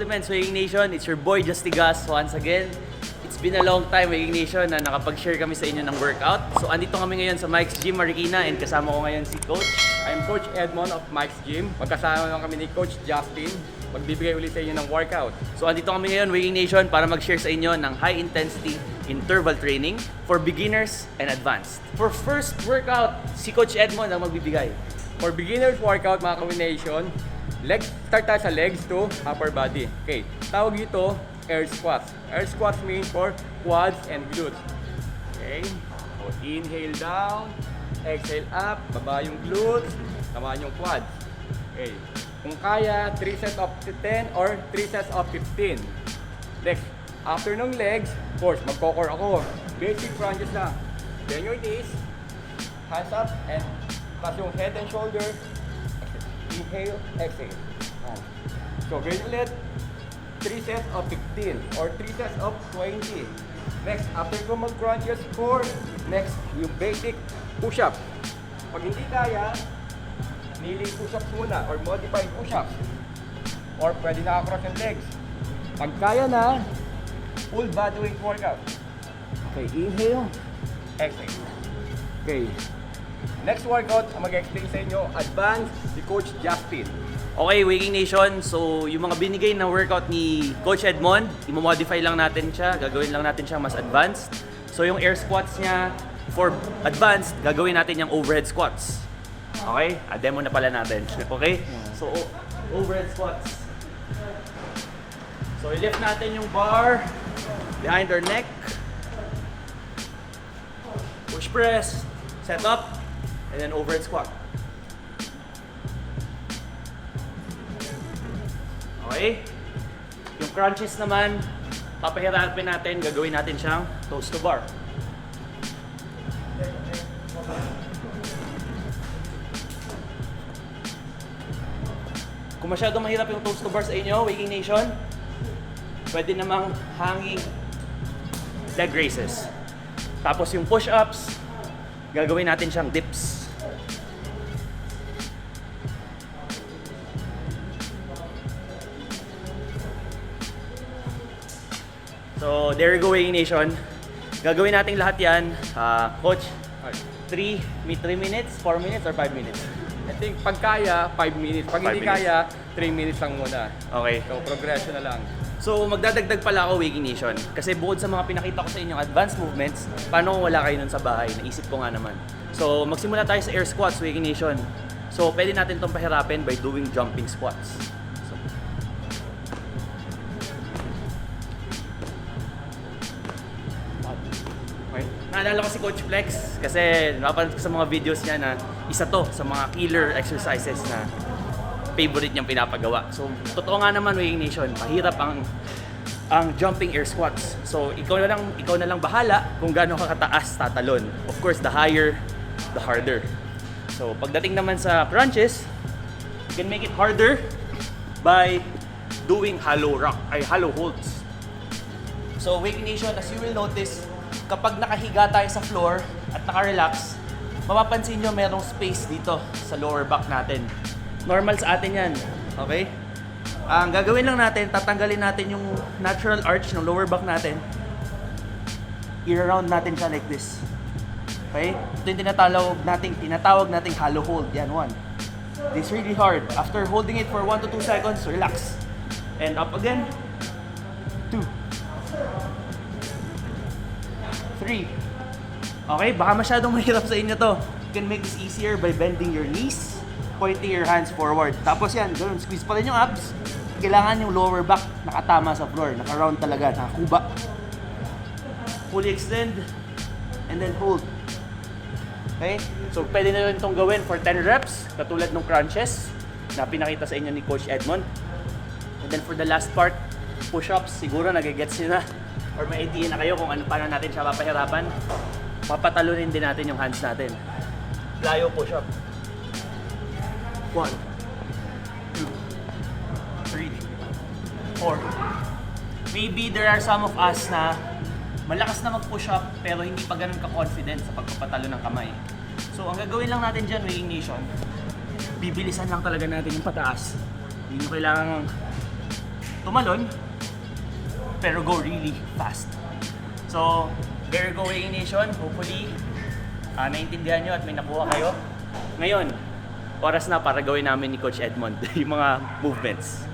Supplements, Whey King Nation. It's your boy 𝐲𝐨𝐮𝐫 once again. It's been a long time, Whey King Nation, na nakapag-share kami sa inyo ng workout. So andito kami ngayon sa Mike's Gym Marikina and kasama ko ngayon si Coach. I'm Coach Edmond of Mike's Gym. Magkasama naman kami ni Coach Justin. Magbibigay ulit sa inyo ng workout. So andito kami ngayon, Whey King Nation, para mag-share sa inyo ng high intensity interval training for beginners and advanced. For first workout, si Coach Edmond ang magbibigay. For beginners workout, mga combination, legs, start tayo sa legs to upper body. Okay, tawag ito air squats. Air squats means for quads and glutes. Okay, so inhale down, exhale up, baba yung glutes, tama yung quads. Okay, kung kaya, 3 sets of 10 or 3 sets of 15. Next, after ng legs, of course, magko-core ako. Basic crunches lang. Bend your knees, hands up, and plus yung head and shoulder. Inhale, exhale. So, ganyan ulit. 3 sets of 15 or 3 sets of 20. Next, after ko mag-crunches core, next, yung basic push-up. Pag hindi kaya, kneeling push-ups muna or modified push-ups. Or pwede naka-cross yung legs. Pag kaya na, full body weight workout. Okay, inhale, exhale. Okay. Next workout, ang mag-explain sa inyo, advanced, si Coach Justin. Okay, Whey King Nation, so yung mga binigay na workout ni Coach Edmond, i-modify lang natin siya, gagawin lang natin siya mas advanced. So yung air squats niya for advanced, gagawin natin yung overhead squats. Okay? Demo na pala natin. Okay? So overhead squats. So i-lift natin yung bar behind our neck. Push press, set up, and then overhead squat. Okay? Yung crunches naman, papahirapin natin, gagawin natin siyang toes to bar. Kung masyadong mahirap yung toes to bar sa inyo, Whey King Nation, pwede namang hanging leg raises. Tapos yung push-ups, gagawin natin siyang dips. So, there you go, Whey King Nation. Gagawin natin lahat yan. Coach, 3 minutes, 4 minutes, or 5 minutes? I think pag kaya, 5 minutes. Pag hindi kaya, 3 minutes lang muna. Okay. So, progression na lang. So, magdadagdag pala ako, Whey King Nation. Kasi bukod sa mga pinakita ko sa inyong advanced movements, paano kung wala kayo nun sa bahay? Naisip ko nga naman. So, magsimula tayo sa air squats, Whey King Nation. So, pwede natin itong pahirapin by doing jumping squats. So, okay. Naalala ko si Coach Flex kasi napanood ko sa mga videos niya na isa to sa mga killer exercises na favorite niyang pinapagawa. So, totoo nga naman, Whey King Nation, mahirap ang jumping air squats. So, ikaw na lang bahala kung gaano ka kataas tatalon. Of course, the higher, the harder. So, pagdating naman sa crunches, you can make it harder by doing hollow holds. So, Whey King Nation, as you will notice, kapag nakahiga tayo sa floor at naka-relax, mapapansin nyo merong space dito sa lower back natin. Normal sa atin yan, okay? Ang gagawin lang natin, tatanggalin natin yung natural arch ng lower back natin. I-round natin siya like this. Okay? Ito yung tinatawag nating hollow hold. Yan, 1. This is really hard. After holding it for 1 to 2 seconds, relax. And up again. 2. 3. Okay, baka masyadong mahirap sa inyo to. You can make this easier by bending your knees, pointing your hands forward. Tapos yan, ganun, squeeze pa rin yung abs. Kailangan yung lower back nakatama sa floor, naka-round talaga, nakakuba. Fully extend, and then hold. Okay? So, pwede na rin itong gawin for 10 reps, katulad ng crunches na pinakita sa inyo ni Coach Edmond. And then for the last part, push-ups, siguro nagigets nyo na or may idea na kayo kung paano natin siya papahirapan. Papatalunin din natin yung hands natin. Plyo push-up. 1, 2, 3, 4. Maybe there are some of us na malakas na mag-push up pero hindi pa ganun ka-confident sa pagpapatalo ng kamay. So ang gagawin lang natin dyan, Whey King Nation, bibilisan lang talaga natin yung pataas. Hindi nyo kailangan tumalon, pero go really fast. So, there you go, Whey Nation. Hopefully, naintindihan nyo at may nakuha kayo. Ngayon, oras na para gawin namin ni Coach Edmond yung mga movements.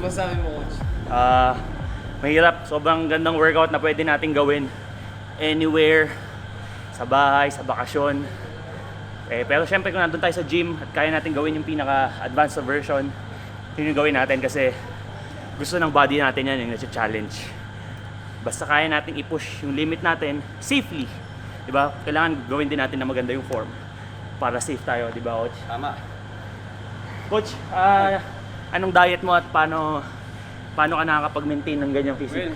Sabi mo, Coach? Mahirap. Sobrang gandang workout na pwede natin gawin anywhere, sa bahay, sa bakasyon. Pero syempre kung nandun tayo sa gym at kaya natin gawin yung pinaka-advanced version, yun yung gawin natin kasi gusto ng body natin yan, yung nasa-challenge. Basta kaya natin i-push yung limit natin safely. Diba? Kailangan gawin din natin na maganda yung form para safe tayo, diba, Coach? Tama. Coach, anong diet mo at paano ka nakakapag-maintain ng ganyang physique? Well,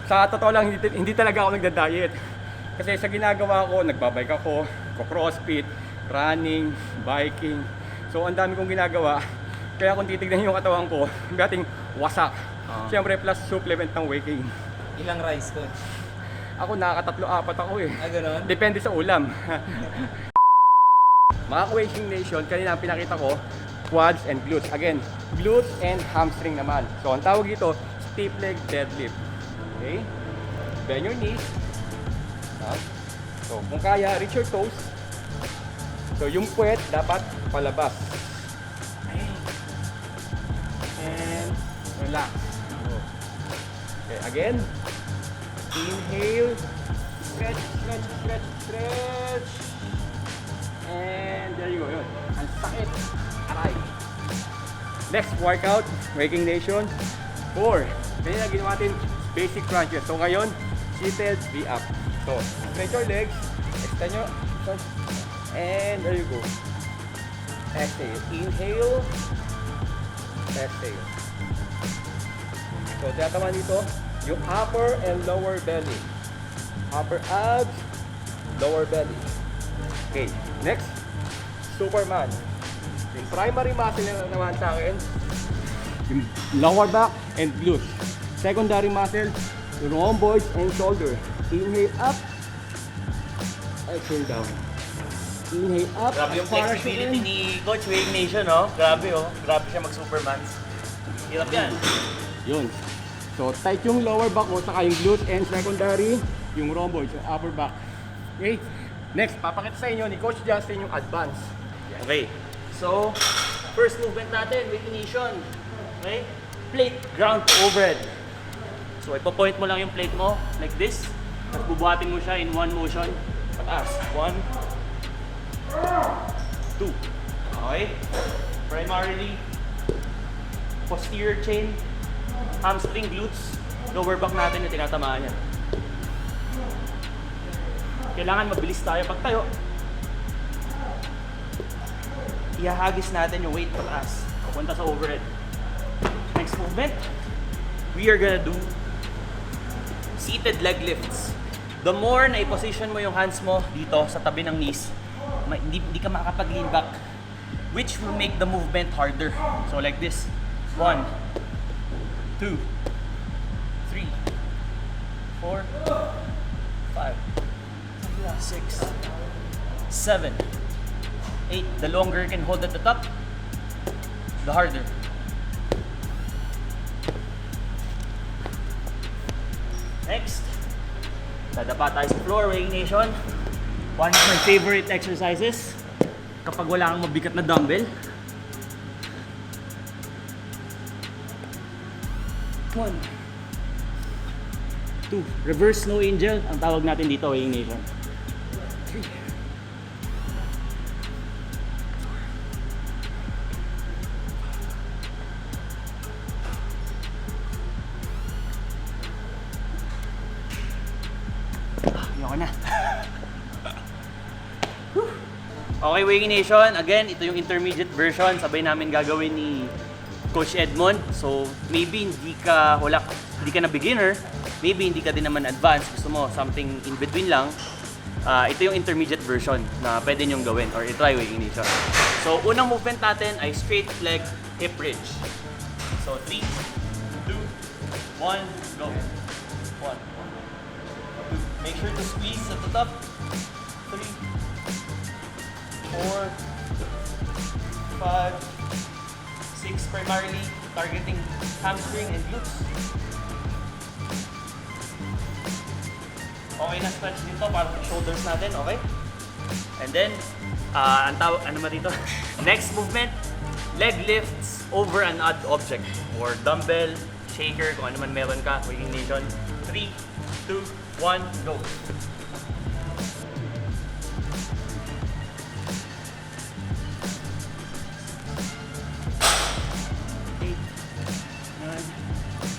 sa totoo lang, hindi talaga ako nagda-diet. Kasi sa ginagawa ko, nagbabike ako, crossfit, running, biking. So ang dami kong ginagawa. Kaya kung titignan yung katawan ko, dating wasak. Siyempre plus supplement ng Whey King. Ilang rice, Coach? Ako nakakatatlo-apat ako eh. Ganon? Depende sa ulam. Mga Whey King Nation, kanina ang pinakita ko, quads and glutes. Again, glutes and hamstring naman. So, ang tawag dito, stiff leg deadlift. Okay? Bend your knees. So, kung kaya, reach your toes. So, yung puwet dapat palabas. And relax. Okay, again. Inhale. Stretch, stretch, stretch, stretch. And there you go. Yun. Ang sakit. Aray. Next workout, Whey King Nation. 4. Kanina ginawa natin basic crunches. So ngayon, seated V-up. So, stretch your legs, extend your, and there you go. Exhale. Inhale. Exhale. So, tiyataman dito, yung upper and lower belly. Upper abs, lower belly. Okay, next, Superman. Yung primary muscle na naman sa akin, yung lower back and glutes. Secondary muscle, yung rhomboids and shoulder. Inhale up, exhale down. Inhale up. Grabe yung para flexibility sa ni Coach Whey Nation, no? Grabe, oh. Grabe siya mag-supermans. Hirap yan. Yun. So, tight yung lower back mo, saka yung glutes and secondary, yung rhomboids, yung upper back. Okay? Next, papakita sa inyo ni Coach Justin yung advance. Okay. So, first movement natin, Whey Nation. Okay? Plate ground overhead. So, ipo-point mo lang yung plate mo like this. At bubuhatin mo siya in one motion. Pataas. 1, 2. Okay? Primarily, posterior chain, hamstring, glutes, lower back natin yung tinatamaan yan. Kailangan mabilis tayo pag tayo. Ihahagis natin yung weight pataas, papunta sa overhead. Next movement, we are gonna do seated leg lifts. The more na i-position mo yung hands mo dito sa tabi ng knees, hindi ka makakapag-lean back, which will make the movement harder. So like this, 1, 2, 3, 4, 5, 6, 7, 8. The longer you can hold at the top, the harder. Next, dadapa tayo sa floor, Whey Nation. One of my favorite exercises kapag wala kang mabigat na dumbbell. 1, 2, reverse snow angel ang tawag natin dito, Whey Nation. 3, 4, Ayoko na. Okay, Whey King Nation. Again, ito yung intermediate version. Sabay namin gagawin ni Coach Edmond. So, maybe hindi ka na beginner. Maybe hindi ka din naman advanced. Gusto mo something in between lang. Ito yung intermediate version na pwede nyong gawin or i-try Whey King Nation. So, unang movement natin ay straight leg hip bridge. So, 3, 2, 1, go. 1, 2. Make sure to squeeze at the top. 3, 4, 5, 6, primarily targeting hamstring and glutes. Okay na stretch dito para sa shoulders natin, okay? And then, ang tawag, ano ba dito? Next movement, leg lifts over an odd object or dumbbell, shaker, kung ano man meron ka, Whey King Nation. 3, 2, 1, go!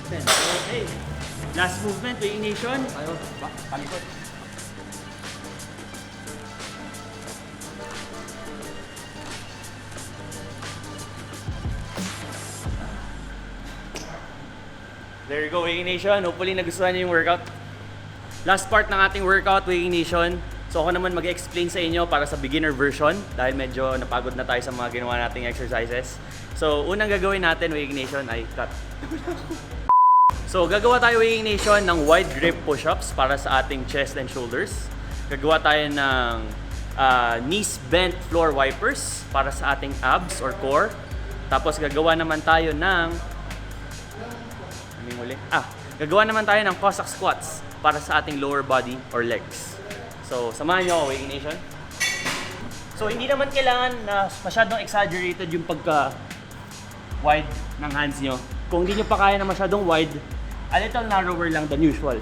10. Okay. Last movement, Whey King Nation. Tayo, palikot. There you go, Whey King Nation. Hopefully nagustuhan niyo yung workout. Last part ng ating workout, Whey King Nation. So ako naman mag-explain sa inyo para sa beginner version dahil medyo napagod na tayo sa mga ginawa nating exercises. So unang gagawin natin, Whey King Nation, ay cut. So, gagawa tayo, Whey King Nation, ng wide grip push-ups para sa ating chest and shoulders. Gagawa tayo ng knees bent floor wipers para sa ating abs or core. Tapos, gagawa naman tayo ng... gagawa naman tayo ng Cossack squats para sa ating lower body or legs. So, samahan nyo ako, Whey King Nation. So, hindi naman kailangan na masyadong exaggerated yung pagka-wide ng hands nyo. Kung hindi nyo pa kaya na masyadong wide, a little narrower lang than usual.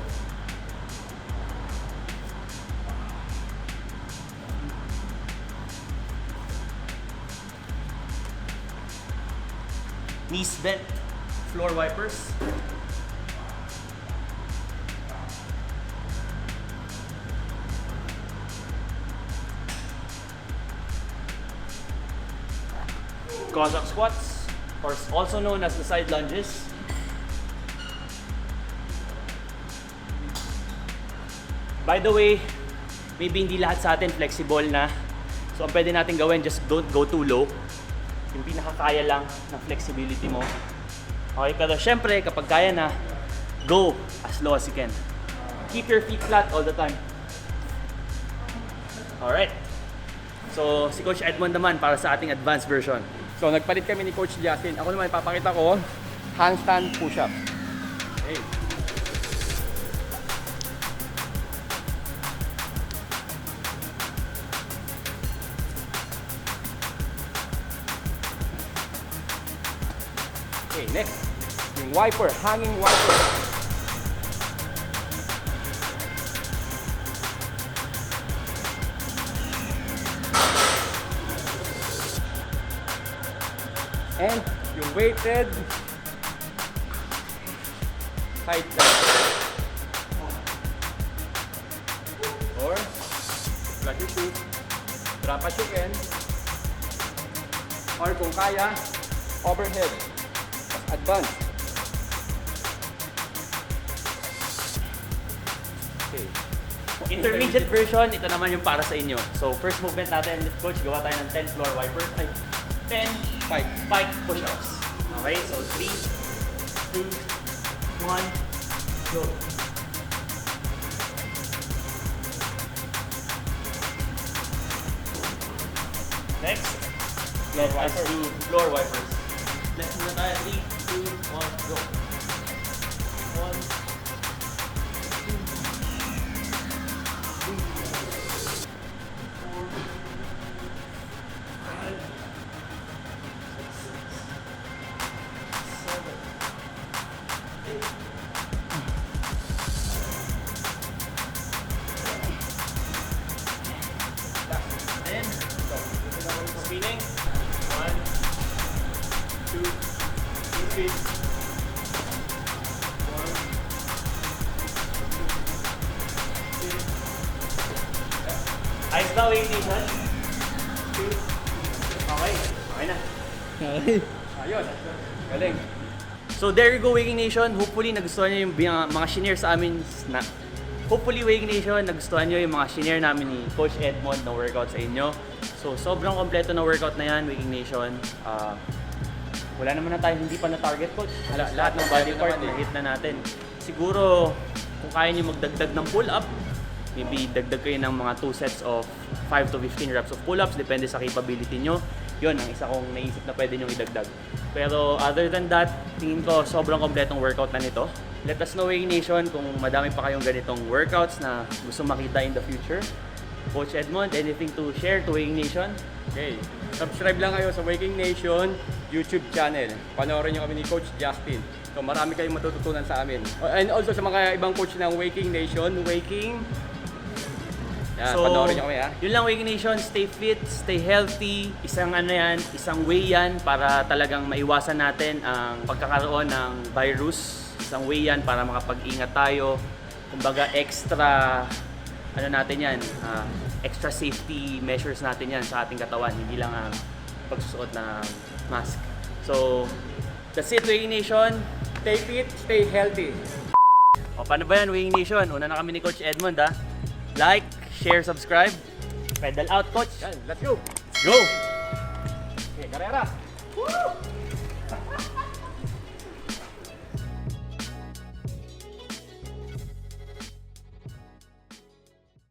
Knees bent, floor wipers. Cossack squats, or also known as the side lunges. By the way, maybe hindi lahat sa atin flexible na. So, ang pwede natin gawin, just don't go too low. Yung pinakakaya lang ng flexibility mo. Okay, pero syempre, kapag kaya na, go as low as you can. Keep your feet flat all the time. Alright. So, si Coach Edmond naman para sa ating advanced version. So, nagpalit kami ni Coach 𝐲𝐨𝐮. Ako naman, ipapakita ko handstand push-up. Okay. Okay, next. Yung wiper, hanging wiper. And yung weighted side plank. Or flat your shoes, drop a chicken, or kung kaya, overhead. Advance. Okay. Intermediate version, ito naman yung para sa inyo. So, first movement natin, Coach, gawa tayo ng 10 floor wipers. Ay, 10 spike push-ups. Okay, so 3, 2, 1, go. Next, let us do floor wipers. Let's do that. 3, 2, 1, go. 1, spinning. 1, 2, 3, 1, 2, 3, Ayos ba, Whey Nation? Okay. Okay na. Okay. Ayos. Galing. So there you go, Whey King Nation. Hopefully nagustuhan niyo yung mga shinare sa amin na hopefully Whey King Nation nagustuhan niyo yung mga shinare namin ni Coach Edmond na workout sa inyo. So sobrang kompleto na workout na yan, Whey King Nation. Wala naman na tayo hindi pa na target, Coach. Lahat ng body part na hit na natin. Siguro kung kaya niyo magdagdag ng pull-up, maybe dagdag kayo ng mga 2 sets of 5 to 15 reps of pull-ups, depende sa capability nyo. Yun ang isa kong naisip na pwede nyo idagdag. Pero other than that, tingin ko sobrang kompletong workout na nito. Let us know, Whey Nation, kung madami pa kayong ganitong workouts na gusto makita in the future. Coach Edmond, anything to share to Whey Nation? Okay. Subscribe lang kayo sa Whey King Nation YouTube channel. Panoorin nyo kami ni Coach Justin. So marami kayong matututunan sa amin. And also sa mga ibang coach ng Whey King Nation, Whey King. Yan, So, panoorin nyo kami ha. Yun lang, Whey King Nation. Stay fit, stay healthy. Isang ano yan, isang way yan para talagang maiwasan natin ang pagkakaroon ng virus. Isang way yan para makapag-ingat tayo. Kumbaga extra, ano natin yan, extra safety measures natin yan sa ating katawan. Hindi lang ang pagsusuot ng mask. So, that's it, Whey King Nation. Stay fit, stay healthy. O, paano ba yan, Whey King Nation? Una na kami ni Coach Edmond, ha? Like, share, subscribe. Pedal out, Coach. Yan, let's go. Go! Okay, karera. Woo!